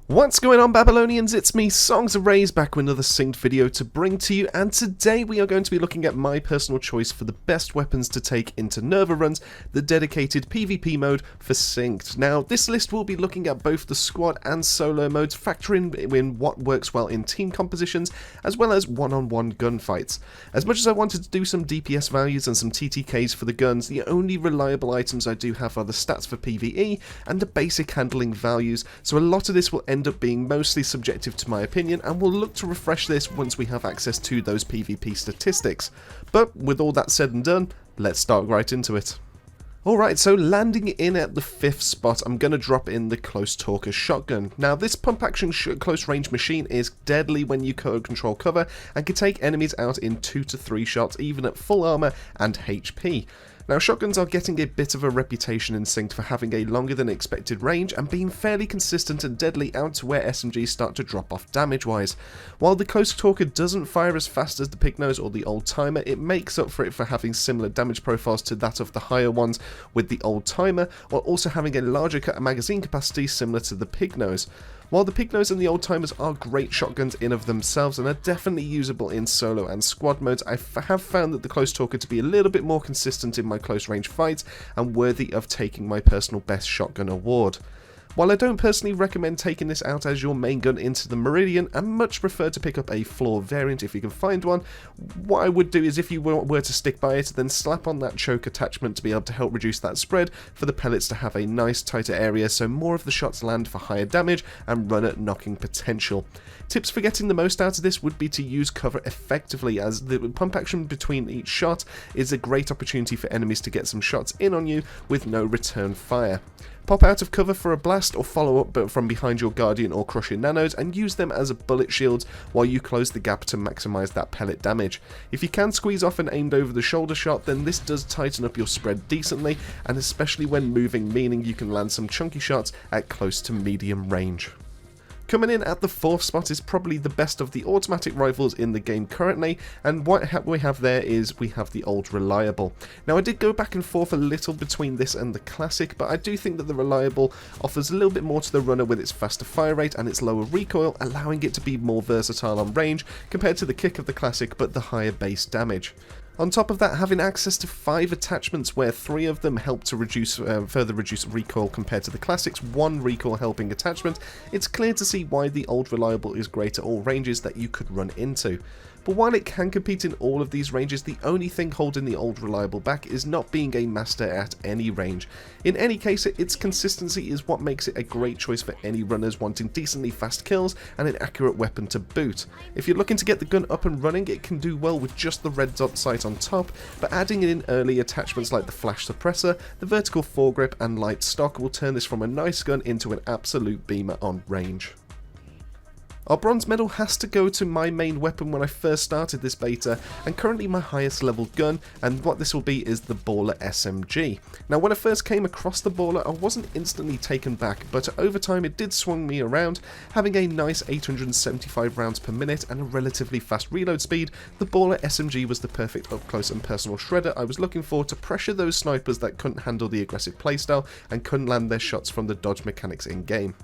What's going on, BabbleOnians? It's me, Songs of Rays, back with another synced video to bring to you, and today we are going to be looking at my personal choice for the best weapons to take into Nerva Runs, the dedicated PvP mode for synced. Now, this list will be looking at both the squad and solo modes, factoring in what works well in team compositions, as well as one-on-one gunfights. As much as I wanted to do some DPS values and some TTKs for the guns, the only reliable items I do have are the stats for PvE and the basic handling values, so a lot of this will end up being mostly subjective to my opinion, and we'll look to refresh this once we have access to those PvP statistics. But with all that said and done, let's start right into it. Alright, so landing in at the 5th spot, I'm going to drop in the Close Talker Shotgun. Now, this pump action close range machine is deadly when you control cover and can take enemies out in 2 to 3 shots, even at full armor and HP. Now, shotguns are getting a bit of a reputation in synced for having a longer than expected range and being fairly consistent and deadly out to where SMGs start to drop off damage wise. While the Close Talker doesn't fire as fast as the Pignose or the Old Timer, it makes up for it for having similar damage profiles to that of the higher ones with the Old Timer, while also having a larger magazine capacity similar to the Pignose. While the Pignose and the Old Timers are great shotguns in of themselves and are definitely usable in solo and squad modes, I have found that the Close Talker to be a little bit more consistent in my close range fights and worthy of taking my personal best shotgun award. While I don't personally recommend taking this out as your main gun into the Meridian, I much prefer to pick up a floor variant if you can find one. What I would do is, if you were to stick by it, then slap on that choke attachment to be able to help reduce that spread for the pellets to have a nice tighter area so more of the shots land for higher damage and run at knocking potential. Tips for getting the most out of this would be to use cover effectively, as the pump action between each shot is a great opportunity for enemies to get some shots in on you with no return fire. Pop out of cover for a blast or follow up from behind your Guardian or Crushing Nanos and use them as a bullet shields while you close the gap to maximise that pellet damage. If you can squeeze off an aimed over the shoulder shot, then this does tighten up your spread decently, and especially when moving, meaning you can land some chunky shots at close to medium range. Coming in at the 4th spot is probably the best of the automatic rifles in the game currently, and what we have there is we have the Old Reliable. Now, I did go back and forth a little between this and the Classic, but I do think that the Reliable offers a little bit more to the runner with its faster fire rate and its lower recoil, allowing it to be more versatile on range compared to the kick of the Classic, but the higher base damage. On top of that, having access to 5 attachments where 3 of them help to further reduce recoil compared to the Classic's 1 recoil helping attachment, it's clear to see why the Old Reliable is great at all ranges that you could run into. But while it can compete in all of these ranges, the only thing holding the Old Reliable back is not being a master at any range. In any case, its consistency is what makes it a great choice for any runners wanting decently fast kills and an accurate weapon to boot. If you're looking to get the gun up and running, it can do well with just the red dot sight on top, but adding in early attachments like the flash suppressor, the vertical foregrip and light stock will turn this from a nice gun into an absolute beamer on range. Our bronze medal has to go to my main weapon when I first started this beta, and currently my highest level gun, and what this will be is the Baller SMG. Now, when I first came across the Baller, I wasn't instantly taken back, but over time it did swing me around. Having a nice 875 rounds per minute and a relatively fast reload speed, the Baller SMG was the perfect up close and personal shredder I was looking for to pressure those snipers that couldn't handle the aggressive playstyle and couldn't land their shots from the dodge mechanics in game.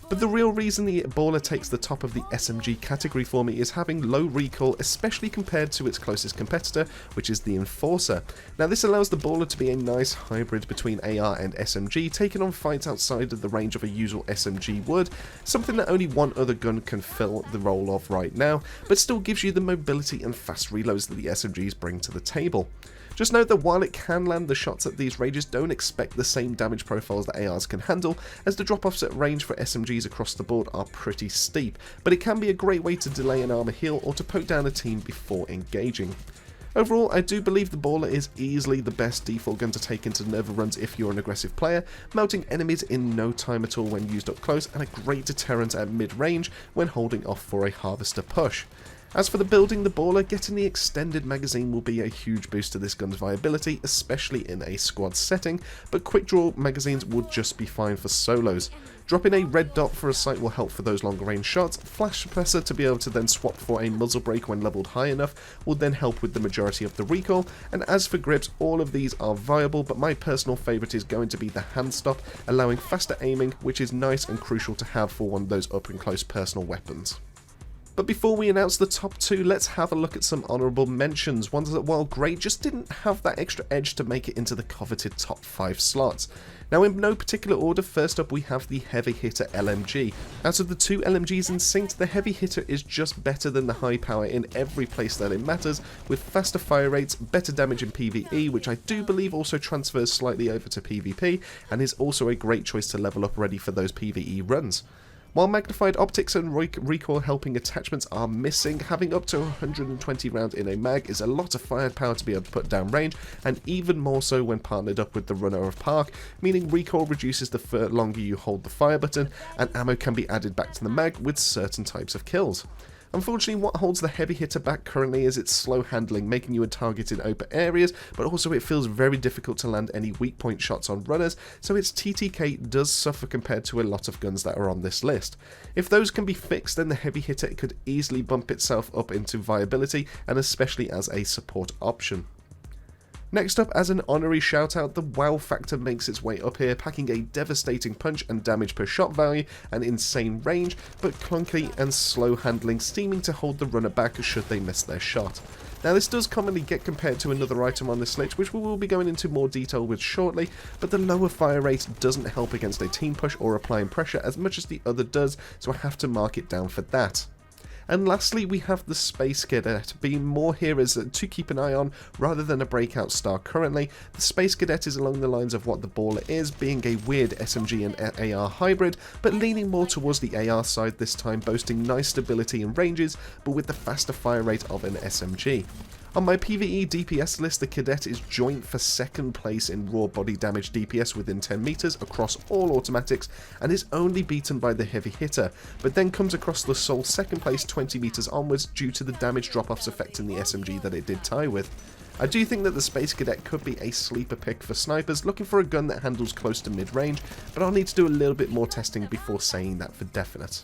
But the real reason the Baller takes the top of the SMG category for me is having low recoil, especially compared to its closest competitor, which is the Enforcer. Now, this allows the Baller to be a nice hybrid between AR and SMG, taking on fights outside of the range of a usual SMG would, something that only one other gun can fill the role of right now, but still gives you the mobility and fast reloads that the SMGs bring to the table. Just note that while it can land the shots at these ranges, don't expect the same damage profiles that ARs can handle, as the drop-offs at range for SMGs across the board are pretty steep, but it can be a great way to delay an armor heal or to poke down a team before engaging. Overall, I do believe the Baller is easily the best default gun to take into Nerva Runs if you're an aggressive player, melting enemies in no time at all when used up close, and a great deterrent at mid-range when holding off for a harvester push. As for the building the Baller, getting the extended magazine will be a huge boost to this gun's viability, especially in a squad setting, but quick draw magazines would just be fine for solos. Dropping a red dot for a sight will help for those longer range shots. Flash suppressor to be able to then swap for a muzzle brake when leveled high enough will then help with the majority of the recoil. And as for grips, all of these are viable, but my personal favourite is going to be the hand stop, allowing faster aiming, which is nice and crucial to have for one of those up and close personal weapons. But before we announce the top 2, let's have a look at some honourable mentions, ones that, while great, just didn't have that extra edge to make it into the coveted top 5 slots. Now, in no particular order, first up we have the heavy hitter LMG. Out of the 2 LMGs in synced, the heavy hitter is just better than the high power in every place that it matters, with faster fire rates, better damage in PvE, which I do believe also transfers slightly over to PvP, and is also a great choice to level up ready for those PvE runs. While magnified optics and recoil helping attachments are missing, having up to 120 rounds in a mag is a lot of firepower to be able to put down range, and even more so when partnered up with the runner of park, meaning recoil reduces the longer you hold the fire button, and ammo can be added back to the mag with certain types of kills. Unfortunately, what holds the heavy hitter back currently is its slow handling, making you a target in open areas, but also it feels very difficult to land any weak point shots on runners, so its TTK does suffer compared to a lot of guns that are on this list. If those can be fixed, then the heavy hitter could easily bump itself up into viability, and especially as a support option. Next up, as an honorary shout out, the wow factor makes its way up here, packing a devastating punch and damage per shot value, an insane range, but clunky and slow handling, seeming to hold the runner back should they miss their shot. Now, this does commonly get compared to another item on this list, which we will be going into more detail with shortly, but the lower fire rate doesn't help against a team push or applying pressure as much as the other does, so I have to mark it down for that. And lastly, we have the Space Cadet, being more here as to keep an eye on rather than a breakout star currently. The Space Cadet is along the lines of what the Baller is, being a weird SMG and AR hybrid, but leaning more towards the AR side this time, boasting nice stability and ranges, but with the faster fire rate of an SMG. On my PvE DPS list, the Cadet is joint for second place in raw body damage DPS within 10 meters across all automatics, and is only beaten by the heavy hitter, but then comes across the sole second place 20 meters onwards due to the damage drop-offs affecting the SMG that it did tie with. I do think that the Space Cadet could be a sleeper pick for snipers looking for a gun that handles close to mid-range, but I'll need to do a little bit more testing before saying that for definite.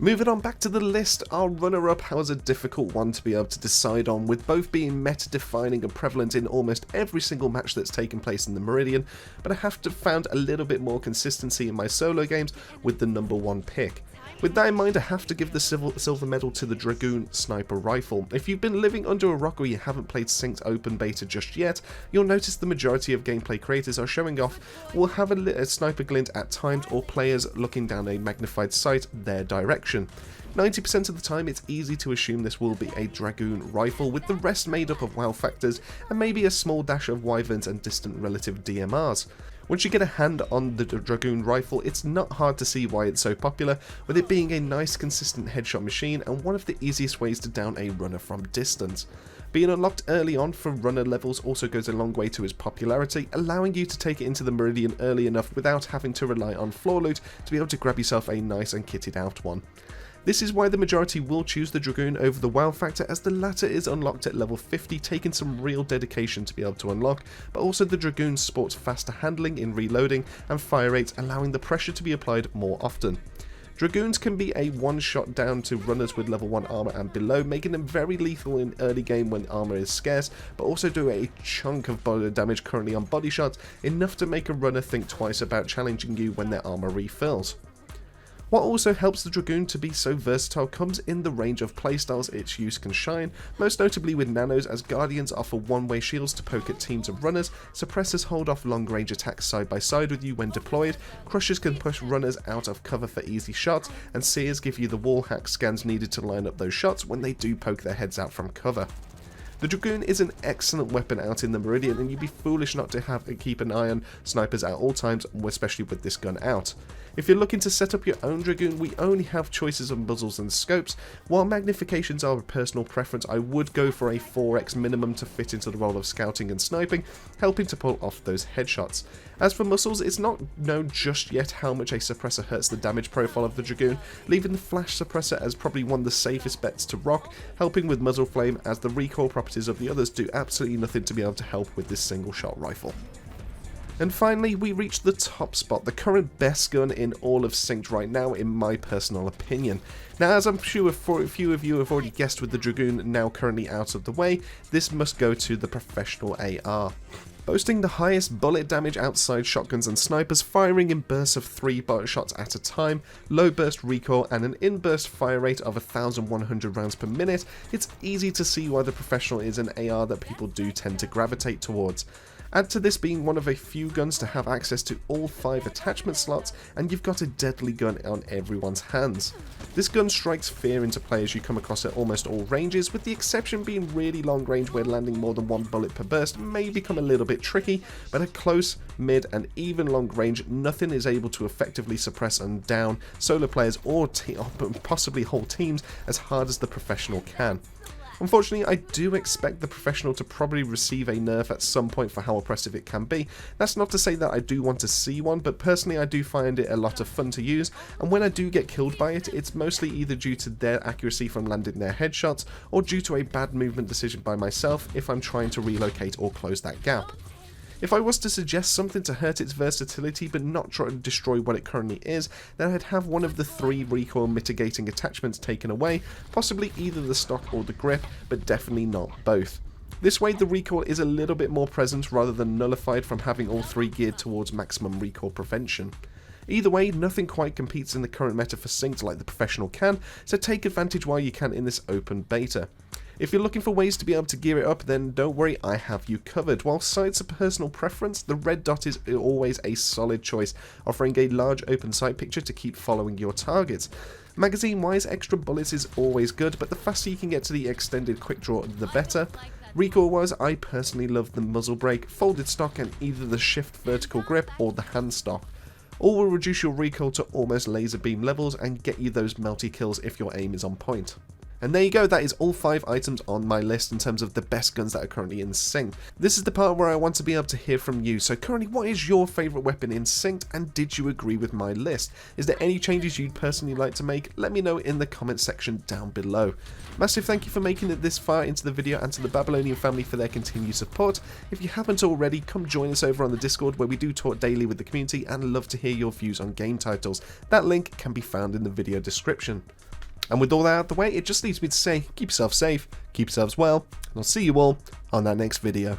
Moving on back to the list, our runner-up has a difficult one to be able to decide on, with both being meta-defining and prevalent in almost every single match that's taken place in the Meridian, but I have to found a little bit more consistency in my solo games with the number 1 pick. With that in mind, I have to give the silver medal to the Dragoon sniper rifle. If you've been living under a rock or you haven't played Synced Open Beta just yet, you'll notice the majority of gameplay creators are showing off will have a sniper glint at times, or players looking down a magnified sight their direction. 90% of the time it's easy to assume this will be a Dragoon rifle, with the rest made up of wow factors and maybe a small dash of wyverns and distant relative DMRs. Once you get a hand on the Dragoon rifle, it's not hard to see why it's so popular, with it being a nice consistent headshot machine and one of the easiest ways to down a runner from distance. Being unlocked early on for runner levels also goes a long way to its popularity, allowing you to take it into the Meridian early enough without having to rely on floor loot to be able to grab yourself a nice and kitted out one. This is why the majority will choose the Dragoon over the wow factor, as the latter is unlocked at level 50, taking some real dedication to be able to unlock, but also the Dragoon sports faster handling in reloading and fire rates, allowing the pressure to be applied more often. Dragoons can be a one-shot down to runners with level 1 armor and below, making them very lethal in early game when armor is scarce, but also do a chunk of body damage currently on body shots, enough to make a runner think twice about challenging you when their armor refills. What also helps the Dragoon to be so versatile comes in the range of playstyles its use can shine, most notably with nanos, as Guardians offer one-way shields to poke at teams of runners, suppressors hold off long-range attacks side by side with you when deployed, crushers can push runners out of cover for easy shots, and seers give you the wall hack scans needed to line up those shots when they do poke their heads out from cover. The Dragoon is an excellent weapon out in the Meridian, and you'd be foolish not to keep an eye on snipers at all times, especially with this gun out. If you're looking to set up your own Dragoon, we only have choices of muzzles and scopes. While magnifications are a personal preference, I would go for a 4x minimum to fit into the role of scouting and sniping, helping to pull off those headshots. As for muscles, it's not known just yet how much a suppressor hurts the damage profile of the Dragoon, leaving the flash suppressor as probably one of the safest bets to rock, helping with muzzle flame, as the recoil properties of the others do absolutely nothing to be able to help with this single shot rifle. And finally, we reach the top spot, the current best gun in all of Synced right now, in my personal opinion. Now, as I'm sure a few of you have already guessed with the Dragoon now currently out of the way, this must go to the Professional AR. Boasting the highest bullet damage outside shotguns and snipers, firing in bursts of 3 shots at a time, low burst recoil, and an in-burst fire rate of 1,100 rounds per minute, it's easy to see why the Professional is an AR that people do tend to gravitate towards. Add to this being one of a few guns to have access to all 5 attachment slots, and you've got a deadly gun on everyone's hands. This gun strikes fear into players you come across at almost all ranges, with the exception being really long range where landing more than 1 bullet per burst may become a little bit tricky, but at close, mid and even long range, nothing is able to effectively suppress and down solo players or possibly whole teams as hard as the Professional can. Unfortunately, I do expect the Professional to probably receive a nerf at some point for how oppressive it can be. That's not to say that I do want to see one, but personally I do find it a lot of fun to use, and when I do get killed by it, it's mostly either due to their accuracy from landing their headshots, or due to a bad movement decision by myself if I'm trying to relocate or close that gap. If I was to suggest something to hurt its versatility but not try to destroy what it currently is, then I'd have one of the 3 recoil mitigating attachments taken away, possibly either the stock or the grip, but definitely not both. This way the recoil is a little bit more present rather than nullified from having all 3 geared towards maximum recoil prevention. Either way, nothing quite competes in the current meta for Synced like the Professional can, so take advantage while you can in this open beta. If you're looking for ways to be able to gear it up, then don't worry, I have you covered. While sight's a personal preference, the red dot is always a solid choice, offering a large open sight picture to keep following your targets. Magazine-wise, extra bullets is always good, but the faster you can get to the extended quick draw, the better. Recoil-wise, I personally love the muzzle brake, folded stock, and either the shift vertical grip or the hand stock. All will reduce your recoil to almost laser beam levels and get you those melty kills if your aim is on point. And there you go, that is all 5 items on my list in terms of the best guns that are currently in Synced. This is the part where I want to be able to hear from you, so currently what is your favourite weapon in Synced, and did you agree with my list? Is there any changes you'd personally like to make? Let me know in the comment section down below. Massive thank you for making it this far into the video, and to the BabbleOnian family for their continued support. If you haven't already, come join us over on the Discord where we do talk daily with the community and love to hear your views on game titles. That link can be found in the video description. And with all that out of the way, it just leaves me to say, keep yourself safe, keep yourselves well, and I'll see you all on that next video.